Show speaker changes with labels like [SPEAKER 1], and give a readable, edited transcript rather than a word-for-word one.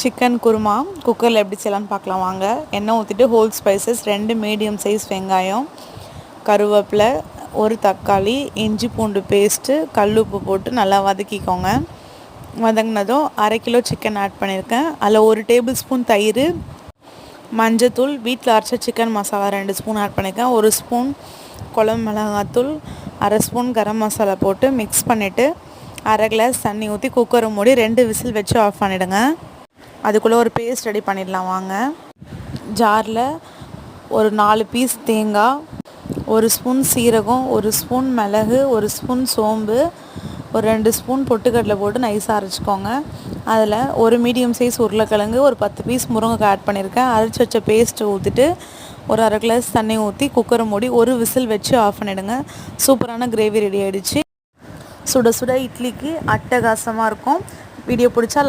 [SPEAKER 1] Chicken kurma குக்கரில் எப்படி செய்யலான்னு பார்க்கலாம் வாங்க. எண்ணெய் ஊற்றிட்டு ஹோல் ஸ்பைசஸ் 2 மீடியம் சைஸ் வெங்காயம், கருவேப்பிலை, ஒரு தக்காளி, இஞ்சி பூண்டு பேஸ்ட்டு, கல்லுப்பு போட்டு நல்லா வதக்கிக்கோங்க. வதங்கினதும் 1/2 கிலோ சிக்கன் ஆட் பண்ணியிருக்கேன். அதில் 1 டேபிள் ஸ்பூன் தயிர், மஞ்சத்தூள், வீட்டில் அரைச்ச சிக்கன் மசாலா 2 ஸ்பூன் ஆட் பண்ணியிருக்கேன். 1 ஸ்பூன் குழம்பு மிளகாத்தூள், 1/2 ஸ்பூன் கரம் மசாலா போட்டு மிக்ஸ் பண்ணிவிட்டு 1/2 கிளாஸ் தண்ணி ஊற்றி குக்கரை மூடி 2 விசில் வச்சு ஆஃப் பண்ணிவிடுங்க. அதுக்குள்ளே ஒரு பேஸ்ட் ரெடி பண்ணிடலாம் வாங்க. ஜாரில் ஒரு 4 பீஸ் தேங்காய், 1 ஸ்பூன் சீரகம், 1 ஸ்பூன் மிளகு, 1 ஸ்பூன் சோம்பு, ஒரு 2 ஸ்பூன் பொட்டுக்கடலை போட்டு நைஸாக அரைச்சிக்கோங்க. அதில் ஒரு மீடியம் சைஸ் உருளைக்கிழங்கு, ஒரு 10 பீஸ் முருங்கைக்காய் ஆட் பண்ணியிருக்கேன். அரைச்சி வச்ச பேஸ்ட்டு ஊற்றிட்டு ஒரு 1/2 கிளாஸ் தண்ணி ஊற்றி குக்கரை மூடி 1 விசில் வச்சு ஆஃப் பண்ணிவிடுங்க. சூப்பரான கிரேவி ரெடி ஆகிடுச்சு. சுட சுட இட்லிக்கு அட்டகாசமாக இருக்கும். வீடியோ பிடிச்சா லைக்